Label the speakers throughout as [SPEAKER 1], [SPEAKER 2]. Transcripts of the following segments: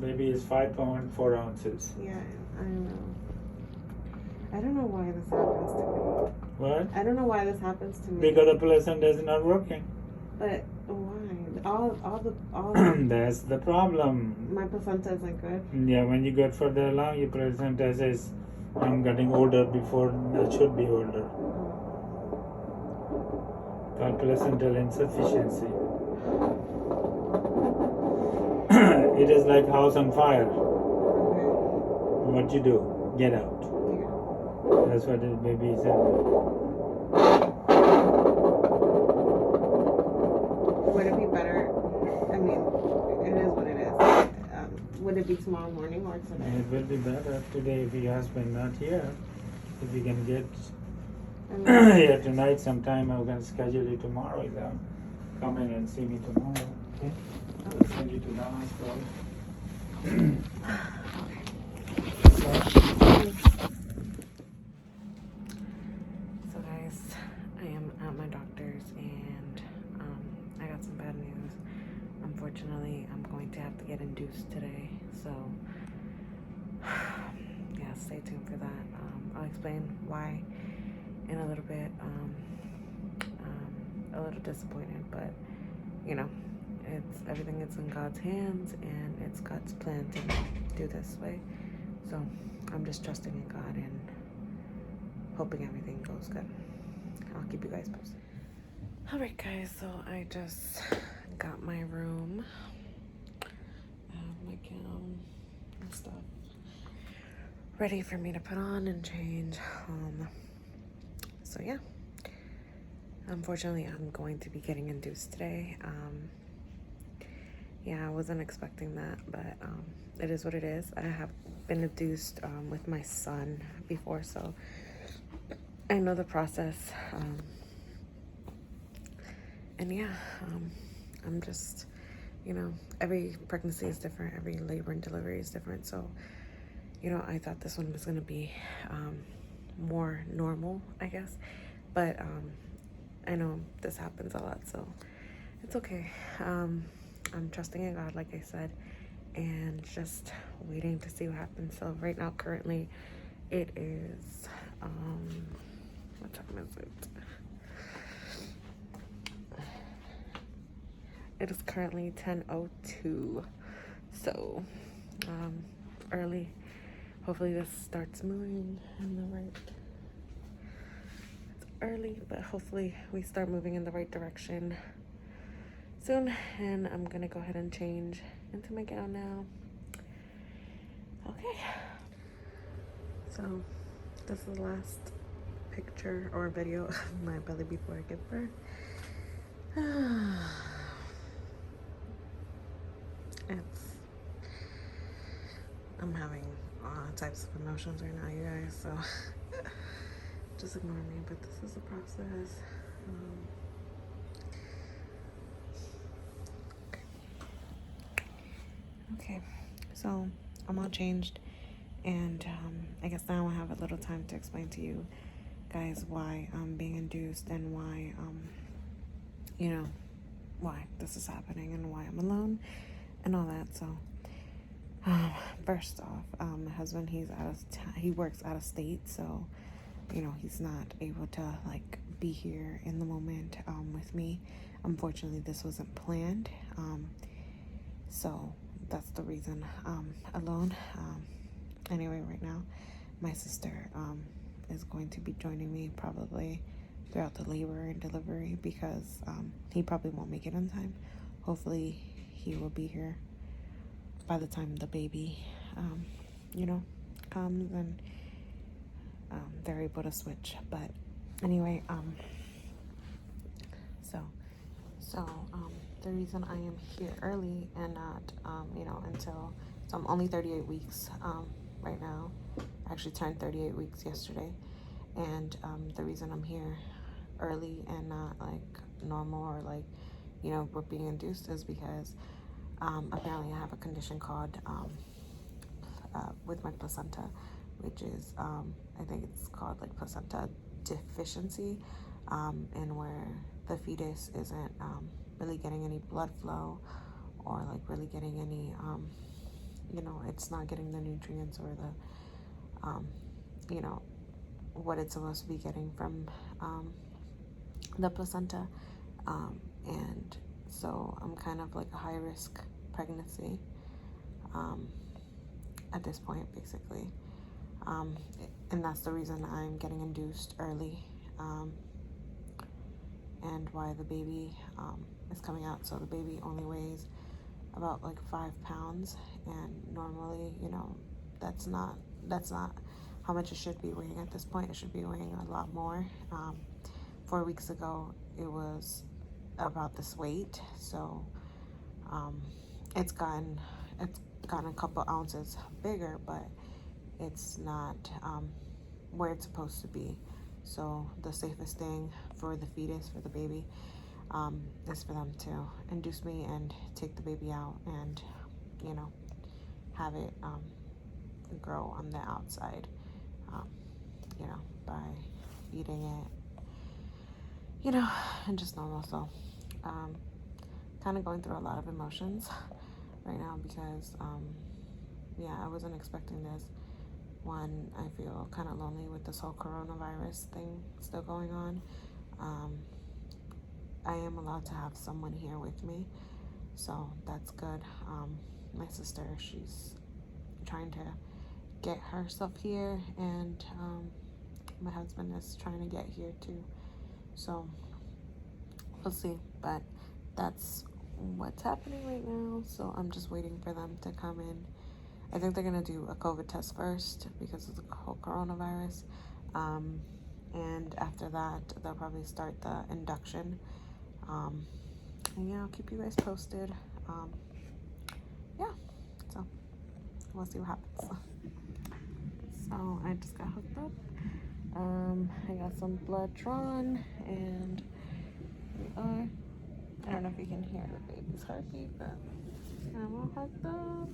[SPEAKER 1] Baby is 5.4 ounces.
[SPEAKER 2] Yeah, I know. I don't know why this happens to me.
[SPEAKER 1] What?
[SPEAKER 2] I don't know why this happens to me.
[SPEAKER 1] Because the placenta is not working.
[SPEAKER 2] But why? All
[SPEAKER 1] That's the problem.
[SPEAKER 2] My placenta isn't good.
[SPEAKER 1] Yeah, when you get further along, your placenta says, I'm getting older before I should be older. Called placental insufficiency. It is like house on fire.
[SPEAKER 2] Okay.
[SPEAKER 1] What you do? Get out.
[SPEAKER 2] Yeah.
[SPEAKER 1] That's what the baby said.
[SPEAKER 2] Would it be better? I mean, it is what it is. Would it be tomorrow morning or today?
[SPEAKER 1] It will be better today if your husband not here. If you can get here tonight sometime, I'm going to schedule you tomorrow. Then come in and see me tomorrow. Okay? I'll send you to the hospital.
[SPEAKER 2] So guys, I am at my doctor's and I got some bad news. Unfortunately, I'm going to have to get induced today. So yeah, stay tuned for that. I'll explain why in a little bit. A little disappointed, but you know, everything is in God's hands and it's God's plan to do this way. So I'm just trusting in God and hoping everything goes good. I'll keep you guys posted. Alright guys, so I just got my room. I have my gown and stuff ready for me to put on and change. So yeah. Unfortunately, I'm going to be getting induced today. Yeah, I wasn't expecting that, but it is what it is. I have been induced with my son before, so I know the process. And yeah, I'm just, you know, every pregnancy is different, every labor and delivery is different. So, you know, I thought this one was going to be more normal, I guess. But I know this happens a lot, so it's okay. I'm trusting in God, like I said, and just waiting to see what happens. So right now, currently, it is, what time is it? It is currently 10:02, so early. Hopefully this starts moving in the right. It's early, but hopefully we start moving in the right direction soon. And I'm gonna go ahead and change into my gown now. Okay. So this is the last picture or video of my belly before I give birth. I'm having types of emotions right now, you guys, so just ignore me, but this is the process. Okay, so I'm all changed, and I guess now I have a little time to explain to you guys why I'm being induced and why, you know, why this is happening and why I'm alone and all that. So first off, my husband, he works out of state, so you know he's not able to like be here in the moment with me. Unfortunately, this wasn't planned, so that's the reason I'm alone. Anyway, right now my sister is going to be joining me probably throughout the labor and delivery because he probably won't make it on time. Hopefully he will be here by the time the baby, you know, comes and they're able to switch. But anyway, so the reason I am here early and not, you know, until, so I'm only 38 weeks right now. I actually turned 38 weeks yesterday. And the reason I'm here early and not like normal or like, you know, we're being induced is because apparently I have a condition called with my placenta, which is I think it's called like placenta deficiency, and where the fetus isn't really getting any blood flow or like really getting any, you know, it's not getting the nutrients or the, you know, what it's supposed to be getting from the placenta. And so I'm kind of like a high risk pregnancy at this point, basically. And that's the reason I'm getting induced early, and why the baby is coming out. So the baby only weighs about like 5 pounds, and normally, you know, that's not how much it should be weighing at this point. It should be weighing a lot more. 4 weeks ago, it was about this weight, so it's gotten a couple ounces bigger, but it's not where it's supposed to be. So the safest thing for the fetus, for the baby, is for them to induce me and take the baby out, and, you know, have it grow on the outside, you know, by feeding it, you know, and just normal. So kind of going through a lot of emotions right now, because yeah, I wasn't expecting this. One, I feel kind of lonely with this whole coronavirus thing still going on. I am allowed to have someone here with me, so that's good. My sister, she's trying to get herself here, and my husband is trying to get here too. So we'll see, but that's what's happening right now. So I'm just waiting for them to come in. I think they're gonna do a COVID test first because of the whole coronavirus, and after that they'll probably start the induction. And yeah, I'll keep you guys posted. Yeah, so we'll see what happens. So I just got hooked up. I got some blood drawn, and we are, I don't know if you can hear the baby's heartbeat, but I'm all hooked up.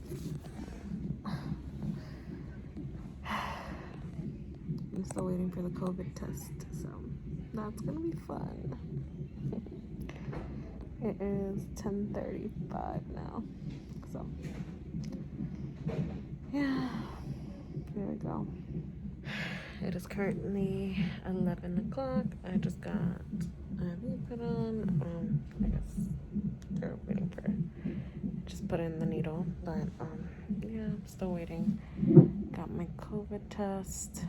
[SPEAKER 2] I'm still waiting for the COVID test, so that's gonna be fun. It is 10:35 now, so yeah, here we go. It is currently 11 o'clock. I just got IV put on. I guess they're waiting for, just put in the needle, but yeah, I'm still waiting. Got my COVID test.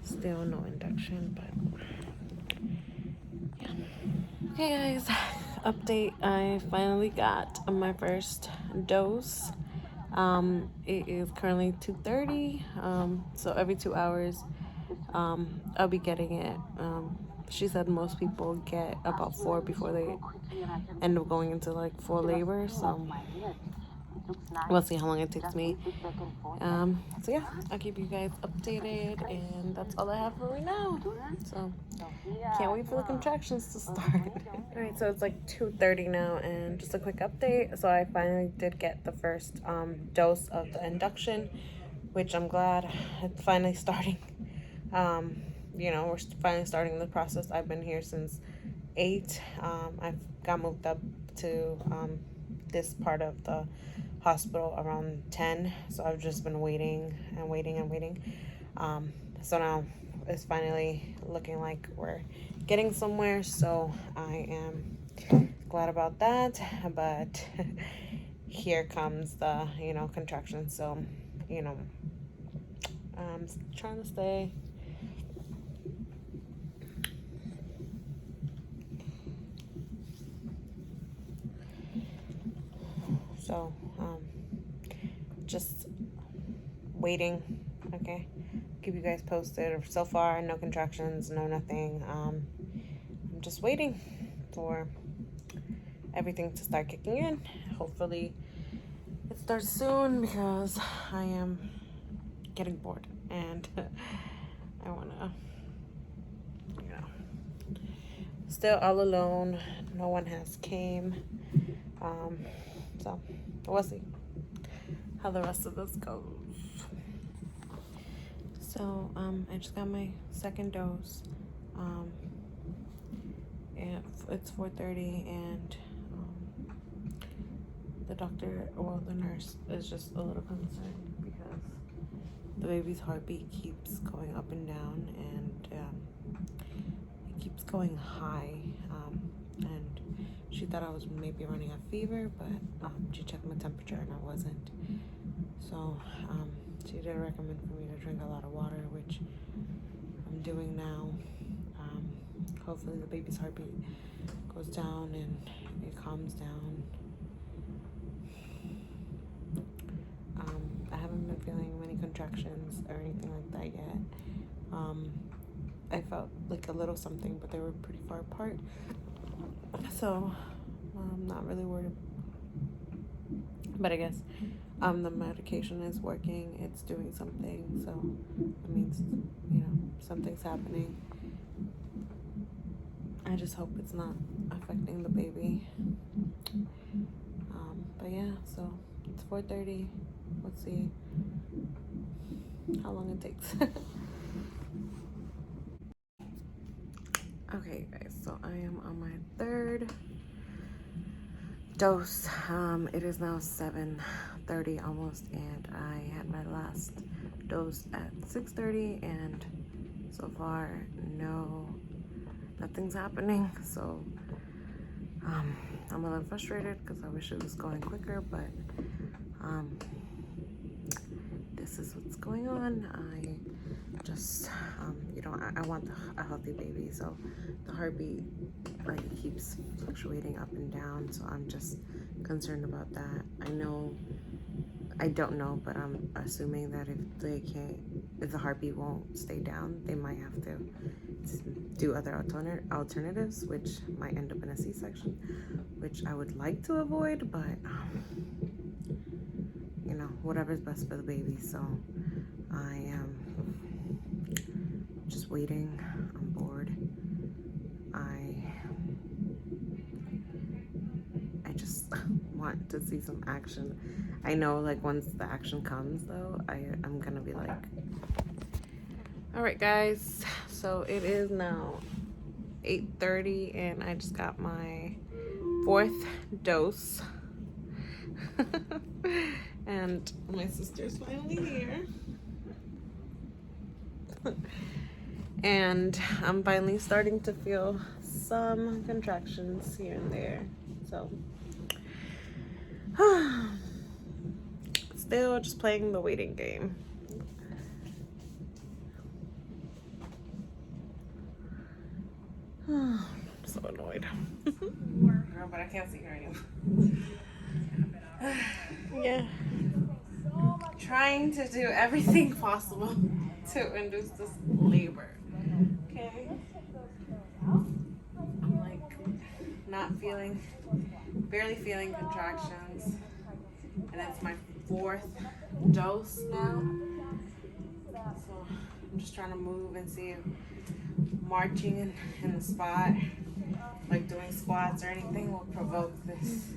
[SPEAKER 2] Still no induction, but yeah. Okay, guys, update. I finally got my first dose. It is currently 2:30. So every 2 hours, I'll be getting it. She said most people get about 4 before they end up going into like full labor. So we'll see how long it takes me. So yeah, I'll keep you guys updated, and that's all I have for right now. So can't wait for the contractions to start. All right, so it's like 2:30 now, and just a quick update. So I finally did get the first dose of the induction, which I'm glad it's finally starting. You know, we're finally starting the process. I've been here since 8. I've got moved up to this part of the hospital around 10, so I've just been waiting and waiting and waiting. So now it's finally looking like we're getting somewhere, so I am glad about that. But here comes the, you know, contraction. So, you know, I'm trying to stay so just waiting. Okay, keep you guys posted. So far, no contractions, no nothing. I'm just waiting for everything to start kicking in. Hopefully it starts soon, because I am getting bored, and I wanna, you know, still all alone. No one has came. So we'll see how the rest of this goes. So I just got my second dose. And it's 4:30, and the doctor, well, the nurse is just a little concerned because the baby's heartbeat keeps going up and down, and it keeps going high. And she thought I was maybe running a fever, but she checked my temperature and I wasn't. So she did recommend for me to drink a lot of water, which I'm doing now. Hopefully the baby's heartbeat goes down and it calms down. I haven't been feeling many contractions or anything like that yet. I felt like a little something, but they were pretty far apart, so I'm not really worried. But I guess the medication is working, it's doing something, so that means, you know, something's happening. I just hope it's not affecting the baby. But yeah, so it's 4:30. Let's see how long it takes. Okay, guys, so I am on my third dose. It is now 7:30 almost, and I had my last dose at 6:30, and so far nothing's happening. So I'm a little frustrated because I wish it was going quicker, but this is what's going on. I just you know, I want a healthy baby, so the heartbeat, like, it keeps fluctuating up and down, so I'm just concerned about that. I don't know, but I'm assuming that if the heartbeat won't stay down, they might have to do other alternatives, which might end up in a C-section, which I would like to avoid, but you know, whatever's best for the baby. So I am just waiting. I'm bored. I just want to see some action. I know, like, once the action comes, though, I'm gonna be like, all right, guys, so it is now 8:30, and I just got my 4th dose. And my sister's finally here. And I'm finally starting to feel some contractions here and there. So still just playing the waiting game. I'm so annoyed. Girl, but I can't see her anymore. Yeah. Trying to do everything possible to induce this labor. Okay. I'm like barely feeling contractions. And it's my 4th dose now. So I'm just trying to move and see if marching in the spot, like doing squats or anything, will provoke this.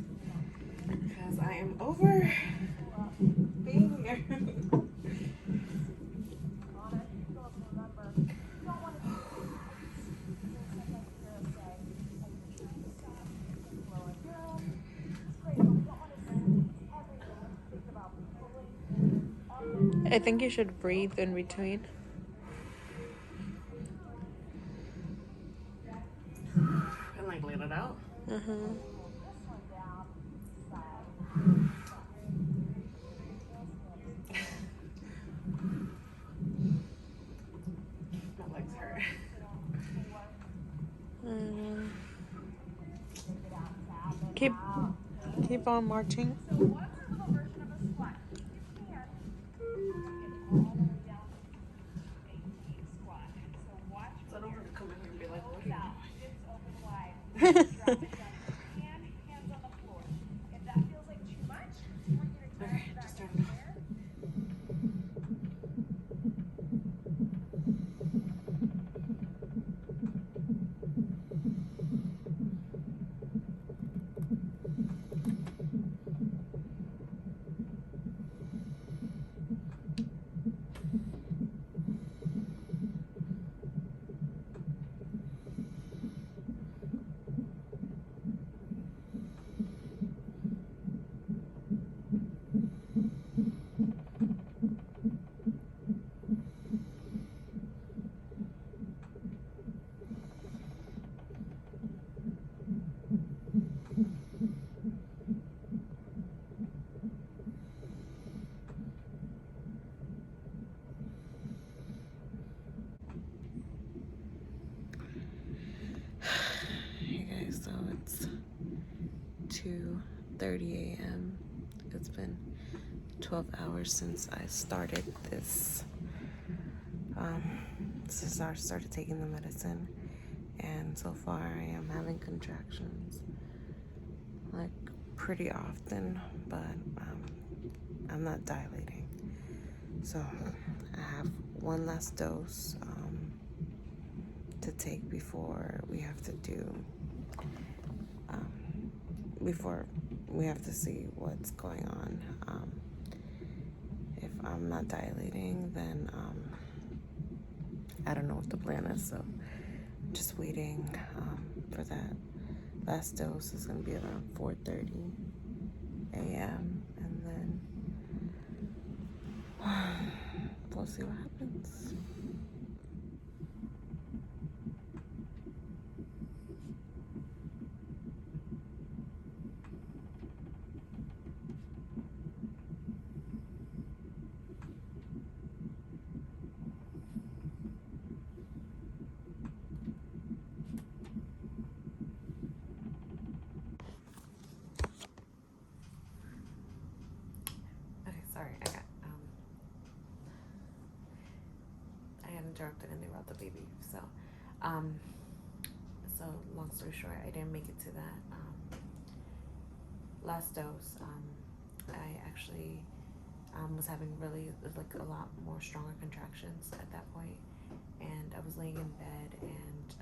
[SPEAKER 2] Because I am over being here. I think you should breathe in between. And like let it out. Mm-hmm. My legs hurt. Keep on marching. 2:30 a.m. It's been 12 hours since I started this, since I started taking the medicine, and so far I am having contractions like pretty often, but I'm not dilating. So I have one last dose to take before we have to see what's going on. If I'm not dilating, then I don't know what the plan is, so I'm just waiting for that last dose. Is going to be around 4:30 a.m. and then we'll see what happens. Okay, sorry, I got interrupted and they brought the baby. So long story short, I didn't make it to that last dose. I actually was having really like a lot more stronger contractions at that point, and I was laying in bed and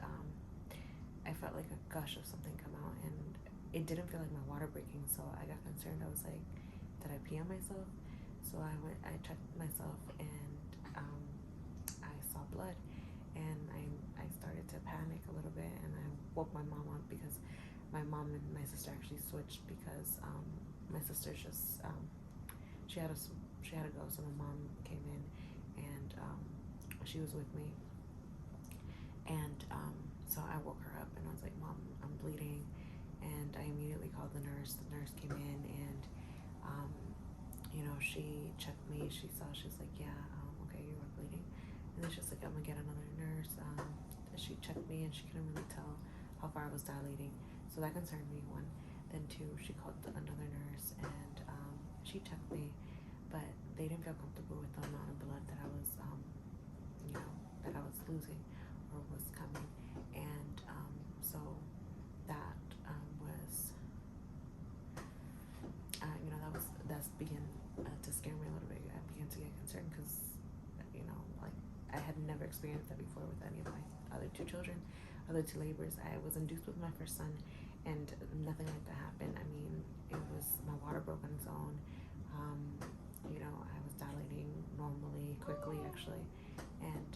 [SPEAKER 2] I felt like a gush of something come out, and it didn't feel like my water breaking, so I got concerned. I was like, did I pee on myself? So I checked myself, and I saw blood, and I started to panic a little bit, and I woke my mom up because my mom and my sister actually switched because my sister just she had to go, so my mom came in and she was with me, and so I woke her up and I was like, Mom, I'm bleeding, and I immediately called the nurse. The nurse came in and she checked me. She saw, she was like, yeah, okay, you were bleeding, and then she was like, I'm gonna get another nurse. She checked me and she couldn't really tell how far I was dilating, so that concerned me, one. Then two, she called another nurse and she checked me, but they didn't feel comfortable with the amount of blood that I was losing or was coming, and so that was that's began to scare me a little bit. I began to get concerned because like I had never experienced that before with any of my other two children, other two labors. I was induced with my first son, and nothing like that happened. I mean, it was, my water broke on its own. I was dilating normally, quickly actually, and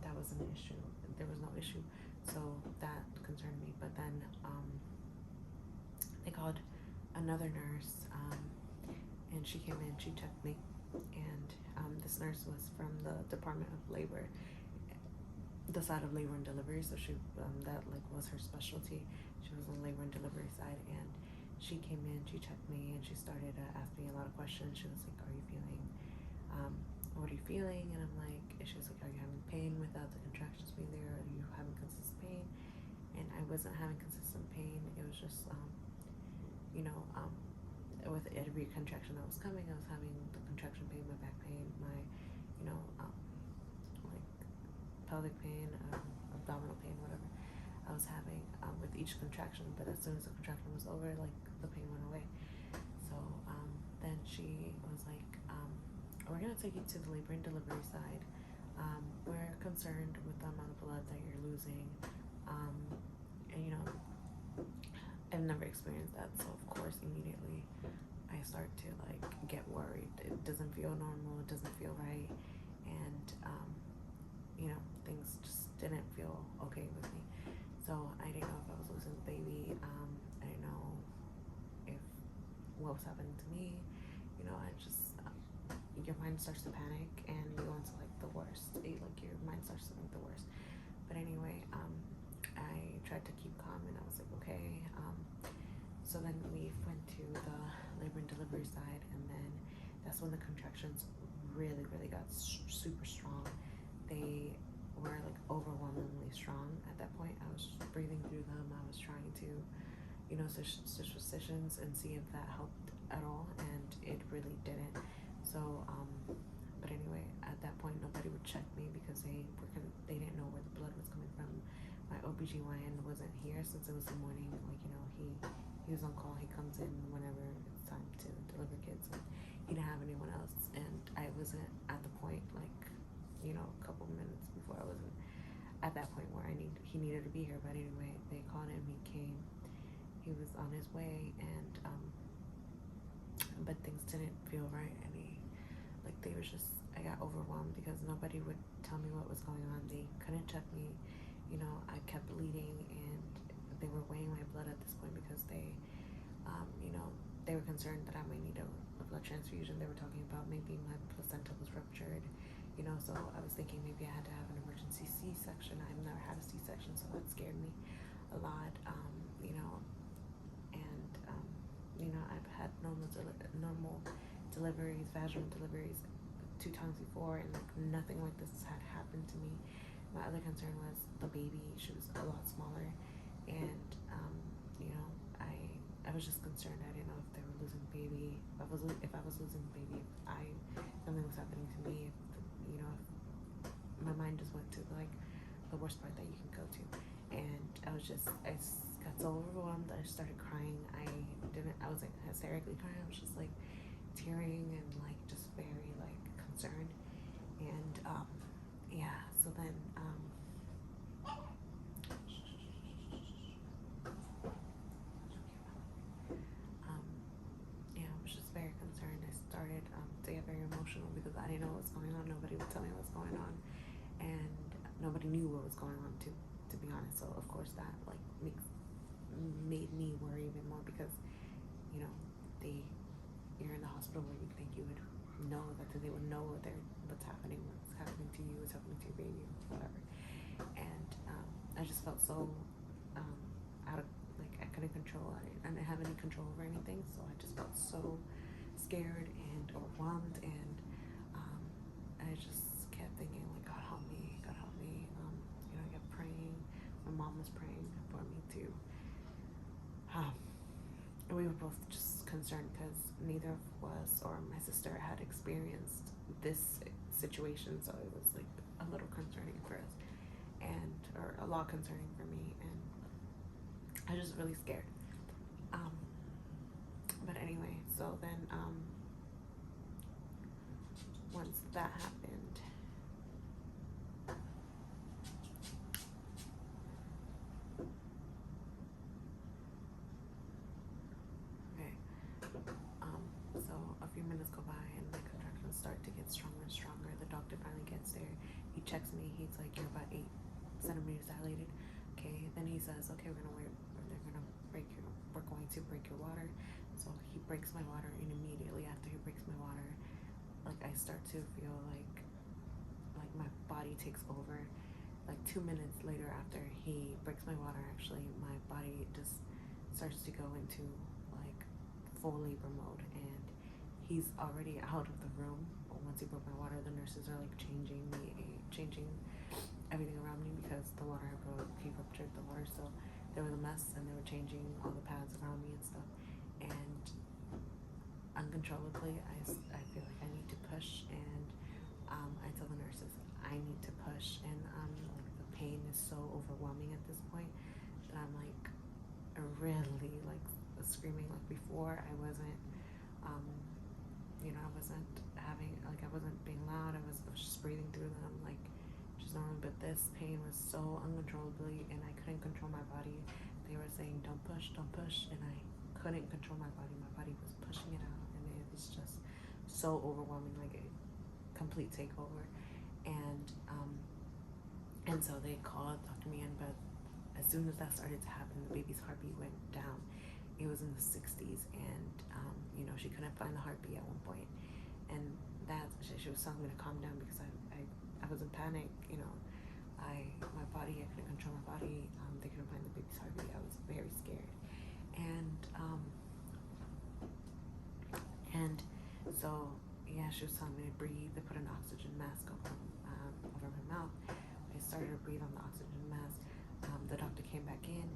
[SPEAKER 2] that wasn't an issue. There was no issue, so that concerned me. But then they called another nurse, and she came in, she checked me, and this nurse was from the Department of Labor, the side of labor and delivery, so she that like was her specialty. She was on labor and delivery side, and she came in, she checked me, and she started to ask me a lot of questions. She was like, are you feeling what are you feeling? And I'm like, she was like, are you having pain without the contractions being there? Are you having consistent pain? And I wasn't having consistent pain. It was just with every contraction that was coming, I was having the contraction pain, my back pain, my like pelvic pain, abdominal pain, whatever I was having with each contraction. But as soon as the contraction was over, like the pain went away. So then she was like, we're gonna take you to the labor and delivery side. We're concerned with the amount of blood that you're losing, and I've never experienced that, so of course immediately I start to like get worried. It doesn't feel normal, it doesn't feel right, and things just didn't feel okay with me. So I didn't know if I was losing the baby. I didn't know if what was happening to me. I just your mind starts to panic and you go into like the worst. Like your mind starts to think the worst. But anyway, I tried to keep calm, and I was like, okay. So then we went to the labor and delivery side, and then that's when the contractions really, really got super strong. They were like overwhelmingly strong at that point. I was breathing through them. I was trying to, superstitions and see if that helped at all, and it really didn't. So, but anyway, at that point, nobody would check me because they didn't know where the blood was coming from. My OBGYN wasn't here since it was the morning. He was on call. He comes in whenever it's time to deliver kids, and he didn't have anyone else. And I wasn't at the point, a couple minutes before, I wasn't at that point where he needed to be here. But anyway, they called him. He came. He was on his way, and but things didn't feel right, and I got overwhelmed because nobody would tell me what was going on. They couldn't check me. I kept bleeding, and they were weighing my blood at this point because they were concerned that I might need a blood transfusion. They were talking about maybe my placenta was ruptured, so I was thinking maybe I had to have an emergency C-section. I've never had a C-section, so that scared me a lot, and I've had normal deliveries, vaginal deliveries 2 times before, and nothing like this had happened to me. My other concern was the baby. She was a lot smaller, and I was just concerned. I didn't know if they were losing baby, if I was losing baby, if something was happening to me, if my mind just went to the worst part that you can go to, and I got so overwhelmed that I started crying. I was hysterically crying. I was just tearing and just very concerned, and so then I was just very concerned. I started to get very emotional because I didn't know what was going on. Nobody would tell me what's going on, and nobody knew what was going on to be honest. So of course that made me worry even more because you're in the hospital where you think you would know that they would know what's happening to you, what's happening to your baby, whatever. And I just felt so out of I couldn't control. I didn't have any control over anything, so I just felt so scared and overwhelmed, and I just kept thinking God help me, God help me. I kept praying. My mom was praying for me too. We were both just concerned because neither of us or my sister had experienced this situation, so it was a little concerning for us, or a lot concerning for me, and I was just really scared. But anyway, so then once that happened, so a few minutes go by and my contractions start to get stronger and stronger. The doctor finally gets there. He checks me. He's like, "You're about 8 centimeters dilated." Okay. Then he says, "Okay, we're going to break your water." So he breaks my water, and immediately after he breaks my water, I start to feel like my body takes over. 2 minutes later after he breaks my water, actually, my body just starts to go into full labor mode, and he's already out of the room. Once he broke my water, the nurses are changing everything around me because the water he ruptured the water, so there was a mess, and they were changing all the pads around me and stuff. And uncontrollably, I feel like I need to push, and I tell the nurses I need to push, and the pain is so overwhelming at this point that I'm really screaming. Before, I wasn't I wasn't having I wasn't being loud. I was just breathing through them just normal, but this pain was so uncontrollably, and I couldn't control my body. They were saying don't push, and I couldn't control my body. My body was pushing it out, and it was just so overwhelming, a complete takeover. And so they called Dr. Mian, but as soon as that started to happen, the baby's heartbeat went down. It was in the 60s, and she couldn't find the heartbeat at one point, and she was telling me to calm down because I was in panic. My body, I couldn't control my body. They couldn't find the baby's heartbeat. I was very scared, and so she was telling me to breathe. They put an oxygen mask over my mouth. I started to breathe on the oxygen mask. The doctor came back in.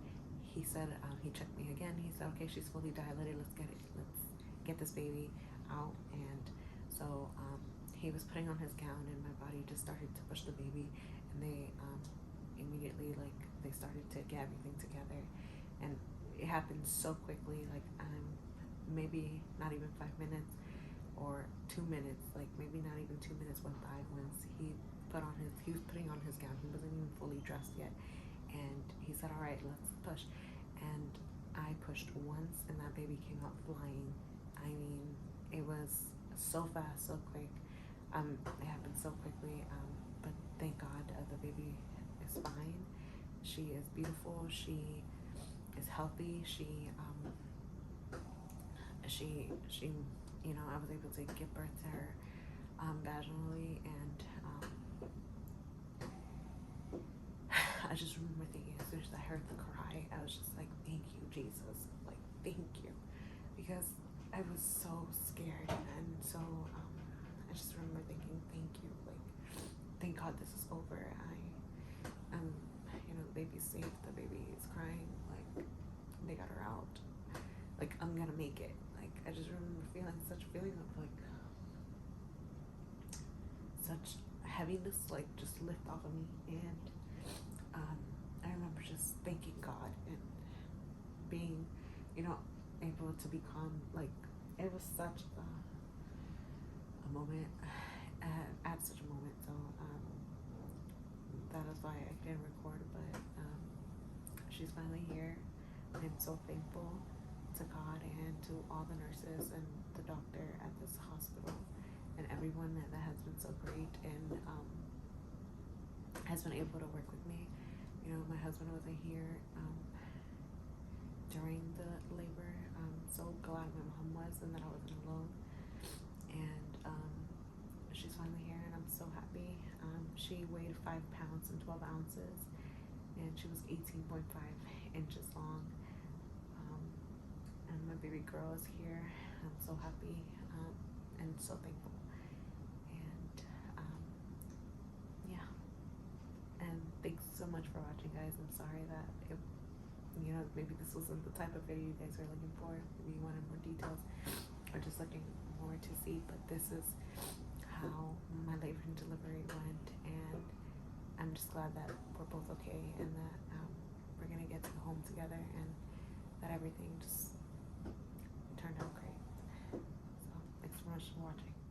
[SPEAKER 2] he said, he checked me again. He said, okay, she's fully dilated. Let's get this baby out. And so he was putting on his gown, and my body just started to push the baby, and they immediately, like, they started to get everything together, and it happened so quickly. Like, maybe not even 5 minutes or 2 minutes, like maybe not even 2 minutes went by once he was putting on his gown. He wasn't even fully dressed yet, and he said, all right, let's push. And I pushed once, and that baby came out flying. I mean, it was so fast, so quick. It happened so quickly, but thank God the baby is fine. She is beautiful. She is healthy. She you know, I was able to give birth to her vaginally, and I just remember thinking, as soon as I heard the cry, I was just like, thank you, Jesus, like, thank you, because I was so scared, and so I just remember thinking, thank you, like, thank God this is over. You know, the baby's safe, the baby is crying, like, they got her out, like, I'm gonna make it. Like, I just remember feeling such a feeling of, like, such heaviness, like, just lift off of me, and I remember just thanking God and being, you know, able to be calm. Like, it was such a moment, at such a moment, so that is why I didn't record, but she's finally here. I'm so thankful to God and to all the nurses and the doctor at this hospital and everyone that has been so great and has been able to work with me. You know, my husband wasn't here during the labor. I'm so glad my mom was, and that I wasn't alone. And she's finally here, and I'm so happy. She weighed 5 pounds and 12 ounces, and she was 18.5 inches long. And my baby girl is here. I'm so happy and so thankful. And yeah. And thanks so much for watching, guys. I'm sorry that you know, maybe this wasn't the type of video you guys were looking for. Maybe you wanted more details or just looking more to see. But this is how my labor and delivery went, and I'm just glad that we're both okay and that we're gonna get to go home together and that everything just turned out great. So thanks so much for watching.